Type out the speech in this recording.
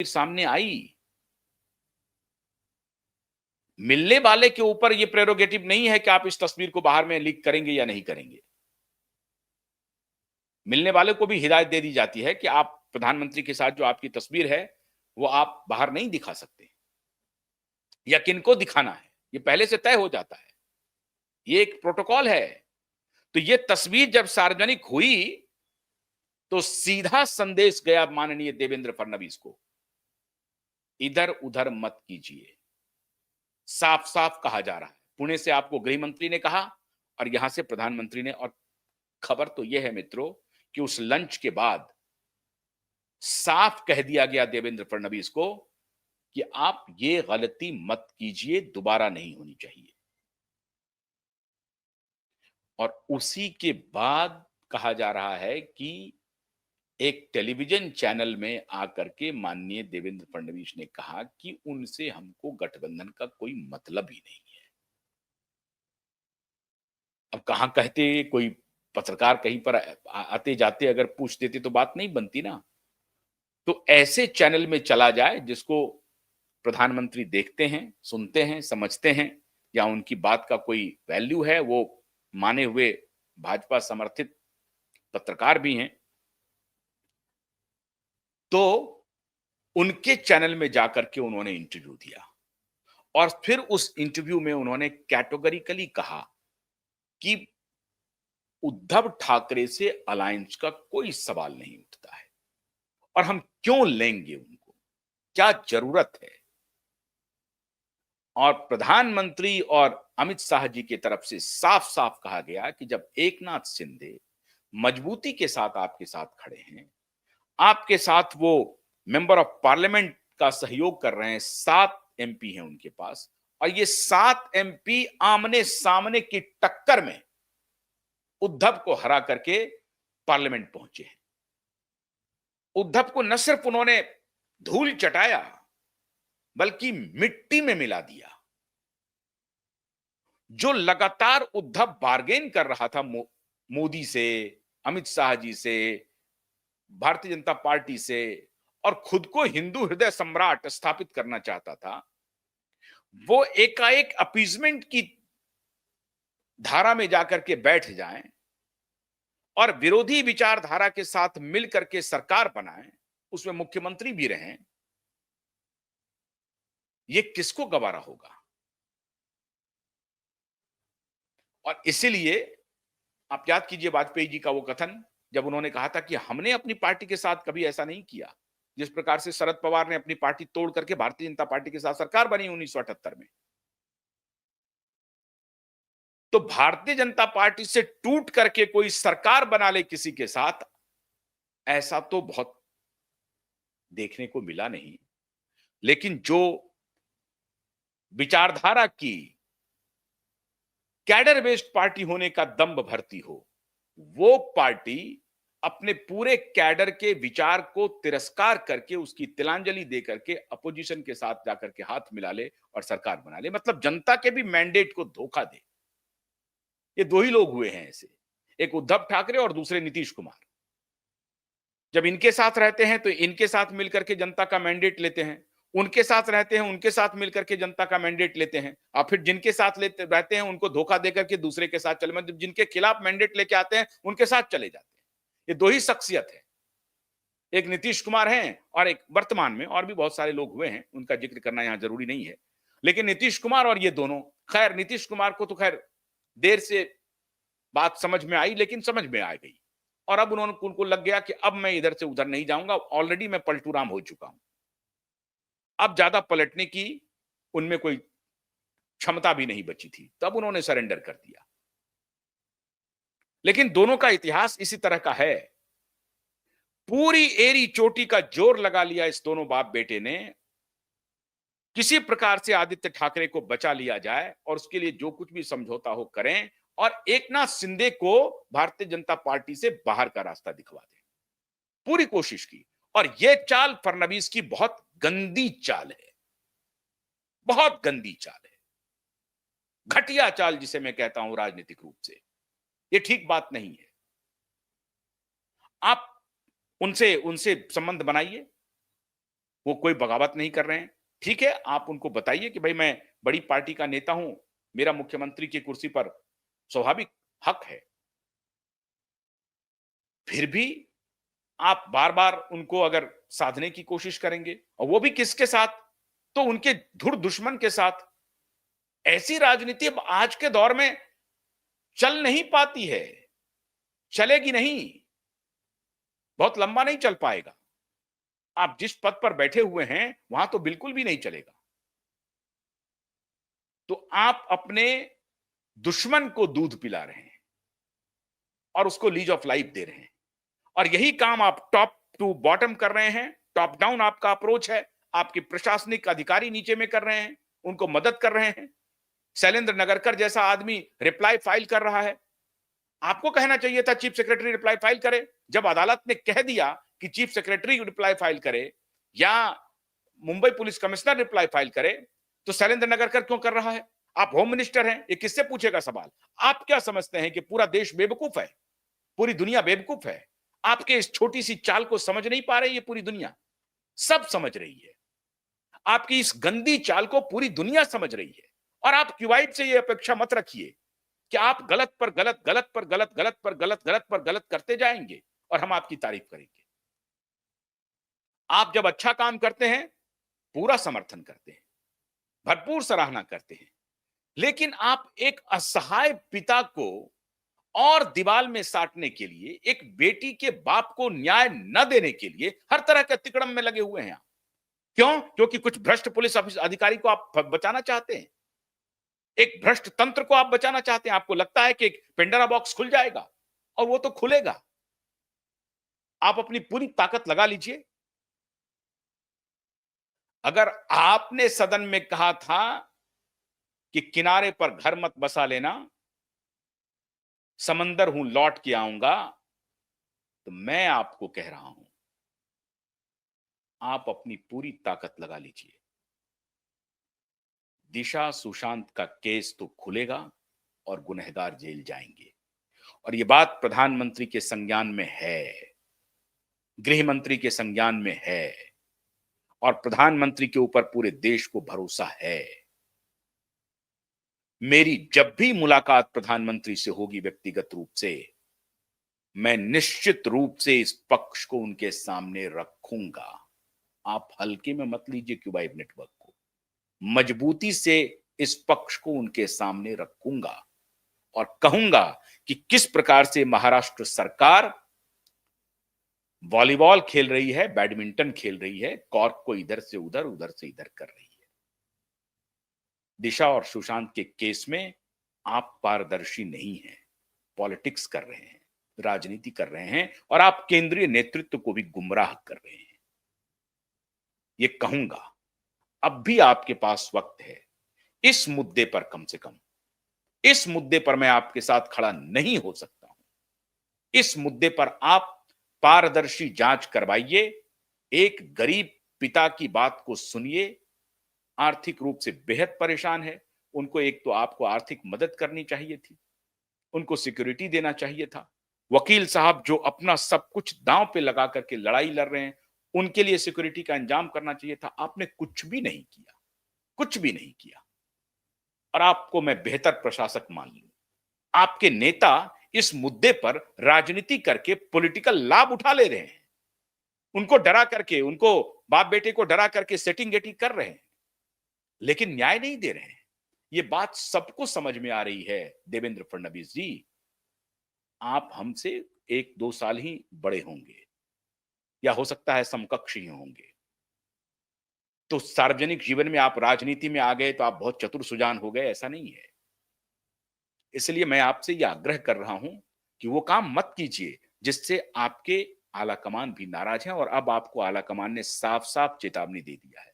सामने आई। मिलने वाले के ऊपर यह प्रेरोगेटिव नहीं है कि आप इस तस्वीर को बाहर में लीक करेंगे या नहीं करेंगे। मिलने वाले को भी हिदायत दे दी जाती है कि आप प्रधानमंत्री के साथ जो आपकी तस्वीर है वो आप बाहर नहीं दिखा सकते या किनको दिखाना है, ये पहले से तय हो जाता है। ये एक प्रोटोकॉल है। तो ये तस्वीर जब सार्वजनिक हुई तो सीधा संदेश गया माननीय देवेंद्र फडणवीस को, इधर उधर मत कीजिए। साफ साफ कहा जा रहा है। पुणे से आपको गृह मंत्री ने कहा और यहां से प्रधानमंत्री ने। और खबर तो यह है मित्रों कि उस लंच के बाद साफ कह दिया गया देवेंद्र फडणवीस को कि आप ये गलती मत कीजिए, दोबारा नहीं होनी चाहिए। और उसी के बाद कहा जा रहा है कि एक टेलीविजन चैनल में आकर के माननीय देवेंद्र फडणवीस ने कहा कि उनसे हमको गठबंधन का कोई मतलब ही नहीं है। अब कहां कहते, कोई पत्रकार कहीं पर आते जाते अगर पूछ देते तो बात नहीं बनती ना। तो ऐसे चैनल में चला जाए जिसको प्रधानमंत्री देखते हैं, सुनते हैं, समझते हैं या उनकी बात का कोई वैल्यू है, वो माने हुए भाजपा समर्थित पत्रकार भी हैं, तो उनके चैनल में जाकर के उन्होंने इंटरव्यू दिया और फिर उस इंटरव्यू में उन्होंने कैटेगोरिकली कहा कि उद्धव ठाकरे से अलायंस का कोई सवाल नहीं उठता है और हम क्यों लेंगे उनको, क्या जरूरत है। और प्रधानमंत्री और अमित शाह जी की तरफ से साफ साफ कहा गया कि जब एकनाथ शिंदे मजबूती के साथ आपके साथ खड़े हैं, आपके साथ वो मेंबर ऑफ पार्लियामेंट का सहयोग कर रहे हैं, 7 एमपी हैं उनके पास, और ये 7 एमपी आमने सामने की टक्कर में उद्धव को हरा करके पार्लियामेंट पहुंचे हैं। उद्धव को न सिर्फ उन्होंने धूल चटाया बल्कि मिट्टी में मिला दिया। जो लगातार उद्धव बार्गेन कर रहा था मोदी से, अमित शाह जी से, भारतीय जनता पार्टी से, और खुद को हिंदू हृदय सम्राट स्थापित करना चाहता था, वो एकाएक अपीजमेंट की धारा में जाकर के बैठ जाएं और विरोधी विचारधारा के साथ मिलकर के सरकार बनाएं, उसमें मुख्यमंत्री भी रहें, ये किसको गवारा होगा। और इसीलिए आप याद कीजिए वाजपेयी जी का वो कथन जब उन्होंने कहा था कि हमने अपनी पार्टी के साथ कभी ऐसा नहीं किया जिस प्रकार से शरद पवार ने अपनी पार्टी तोड़ करके भारतीय जनता पार्टी के साथ सरकार बनी 1978 में। तो भारतीय जनता पार्टी से टूट करके कोई सरकार बना ले किसी के साथ, ऐसा तो बहुत देखने को मिला नहीं। लेकिन जो विचारधारा की कैडर बेस्ड पार्टी होने का दंभ भरती हो, वो पार्टी अपने पूरे कैडर के विचार को तिरस्कार करके उसकी तिलांजलि दे करके अपोजिशन के साथ जाकर के हाथ मिला ले और सरकार बना ले, मतलब जनता के भी मैंडेट को धोखा दे। ये दो ही लोग हुए हैं ऐसे, एक उद्धव ठाकरे और दूसरे नीतीश कुमार। जब इनके साथ रहते हैं तो इनके साथ मिलकर के जनता का मैंडेट लेते हैं, उनके साथ रहते हैं उनके साथ मिलकर के जनता का मैंडेट लेते हैं, और फिर जिनके साथ लेते रहते हैं उनको धोखा देकर के दूसरे के साथ चले, मतलब जिनके खिलाफ मैंडेट लेके आते हैं उनके साथ चले जाते हैं। ये दो ही शख्सियत है, एक नीतीश कुमार हैं और एक वर्तमान में, और भी बहुत सारे लोग हुए हैं, उनका जिक्र करना यहां जरूरी नहीं है, लेकिन नीतीश कुमार और ये दोनों। खैर नीतीश कुमार को तो खैर देर से बात समझ में आई, लेकिन समझ में आ गई और अब उनको लग गया कि अब मैं इधर से उधर नहीं जाऊंगा, ऑलरेडी मैं पलटूराम हो चुका हूं, अब ज्यादा पलटने की उनमें कोई क्षमता भी नहीं बची थी, तब उन्होंने सरेंडर कर दिया। लेकिन दोनों का इतिहास इसी तरह का है। पूरी एरी चोटी का जोर लगा लिया इस दोनों बाप बेटे ने, किसी प्रकार से आदित्य ठाकरे को बचा लिया जाए और उसके लिए जो कुछ भी समझौता हो करें, और एकनाथ शिंदे को भारतीय जनता पार्टी से बाहर का रास्ता दिखवा दें। पूरी कोशिश की, और यह चाल फडणवीस की बहुत गंदी चाल है, बहुत गंदी चाल है, घटिया चाल जिसे मैं कहता हूं राजनीतिक रूप से। यह ठीक बात नहीं है। आप उनसे संबंध बनाइए, वो कोई बगावत नहीं कर रहे हैं। ठीक है, आप उनको बताइए कि भाई मैं बड़ी पार्टी का नेता हूं, मेरा मुख्यमंत्री की कुर्सी पर स्वाभाविक हक है। फिर भी आप बार-बार उनको अगर साधने की कोशिश करेंगे और वो भी किसके साथ? तो उनके धुर दुश्मन के साथ। ऐसी राजनीति अब आज के दौर में चल नहीं पाती है, चलेगी नहीं, बहुत लंबा नहीं चल पाएगा। आप जिस पद पर बैठे हुए हैं, वहां तो बिल्कुल भी नहीं चलेगा। तो आप अपने दुश्मन को दूध पिला रहे हैं और उसको लीज ऑफ लाइफ दे रहे हैं। और यही काम आप टॉप टू बॉटम कर रहे हैं। टॉप डाउन आपका अप्रोच है। आपके प्रशासनिक अधिकारी नीचे में कर रहे हैं, उनको मदद कर रहे हैं। शैलेंद्र नगरकर जैसा आदमी रिप्लाई फाइल कर रहा है। आपको कहना चाहिए था चीफ सेक्रेटरी रिप्लाई फाइल करे। जब अदालत ने कह दिया कि चीफ सेक्रेटरी रिप्लाई फाइल करे या Mumbai police commissioner reply file करे, तो शैलेंद्र नगरकर क्यों कर रहा है? आप होम मिनिस्टर हैं, ये किससे पूछेगा सवाल? आप क्या समझते हैं कि पूरा देश बेवकूफ है? पूरी दुनिया बेवकूफ है? आपके इस छोटी सी चाल को समझ नहीं पा रही है पूरी दुनिया? सब समझ रही है। आपकी इस गंदी चाल को पूरी दुनिया समझ रही है। और आप क्युवाइट से ये अपेक्षा मत रखिए कि आप गलत पर गलत, गलत पर गलत, गलत पर गलत, गलत पर गलत करते जाएंगे और हम आपकी तारीफ करेंगे। आप जब अच्छा काम करते हैं, पूरा समर्थन करते हैं, भरपूर सराहना करते हैं। लेकिन आप एक असहाय पिता को और दीवाल में साटने के लिए, एक बेटी के बाप को न्याय न देने के लिए हर तरह के अतिक्रम में लगे हुए हैं आप। क्यों? क्योंकि कुछ भ्रष्ट पुलिस अधिकारी को आप बचाना चाहते हैं। एक भ्रष्ट तंत्र को आप बचाना चाहते हैं। आपको लगता है कि एक पेंडोरा बॉक्स खुल जाएगा और वो तो खुलेगा। आप अपनी पूरी ताकत लगा लीजिए। अगर आपने सदन में कहा था कि किनारे पर घर मत बसा लेना, समंदर हूं लौट के आऊंगा, तो मैं आपको कह रहा हूं, आप अपनी पूरी ताकत लगा लीजिए। दिशा सुशांत का केस तो खुलेगा और गुनहगार जेल जाएंगे। और यह बात प्रधानमंत्री के संज्ञान में है, गृह मंत्री के संज्ञान में है और प्रधानमंत्री के ऊपर पूरे देश को भरोसा है। मेरी जब भी मुलाकात प्रधानमंत्री से होगी व्यक्तिगत रूप से, मैं निश्चित रूप से इस पक्ष को उनके सामने रखूंगा। आप हल्के में मत लीजिए क्यूबाइब नेटवर्क को, मजबूती से इस पक्ष को उनके सामने रखूंगा और कहूंगा कि किस प्रकार से महाराष्ट्र सरकार वॉलीबॉल खेल रही है, बैडमिंटन खेल रही है, कॉर्क को इधर से उधर, उधर से इधर कर रही है। दिशा और सुशांत के केस में आप पारदर्शी नहीं हैं, पॉलिटिक्स कर रहे हैं, राजनीति कर रहे हैं और आप केंद्रीय नेतृत्व को भी गुमराह कर रहे हैं। ये कहूंगा, अब भी आपके पास वक्त है। इस मुद्दे पर कम से कम, इस मुद्दे पर मैं आपके साथ खड़ा नहीं हो सकता हूं। इस मुद्दे पर आप पारदर्शी जांच करवाइए। एक गरीब पिता की बात को सुनिए। आर्थिक रूप से बेहद परेशान है। उनको एक तो आपको आर्थिक मदद करनी चाहिए थी, उनको सिक्योरिटी देना चाहिए था। वकील साहब जो अपना सब कुछ दांव पे लगा करके लड़ाई लड़ रहे हैं, उनके लिए सिक्योरिटी का इंतजाम करना चाहिए था। आपने कुछ भी नहीं किया, कुछ भी नहीं किया। और आपको मैं बेहतर प्रशासक मान लूं। आपके नेता इस मुद्दे पर राजनीति करके पॉलिटिकल लाभ उठा ले रहे हैं। उनको डरा करके, उनको बाप बेटे को डरा करके सेटिंग गेटिंग कर रहे हैं, लेकिन न्याय नहीं दे रहे हैं। ये बात सबको समझ में आ रही है। देवेंद्र फडणवीस जी, आप हमसे 1-2 साल ही बड़े होंगे या हो सकता है समकक्ष ही होंगे। तो सार्वजनिक जीवन में आप राजनीति में आ गए तो आप बहुत चतुर सुजान हो गए, ऐसा नहीं है। इसलिए मैं आपसे यह आग्रह कर रहा हूं कि वो काम मत कीजिए जिससे आपके आला कमान भी नाराज हैं। और अब आपको आला कमान ने साफ-साफ चेतावनी दे दिया है।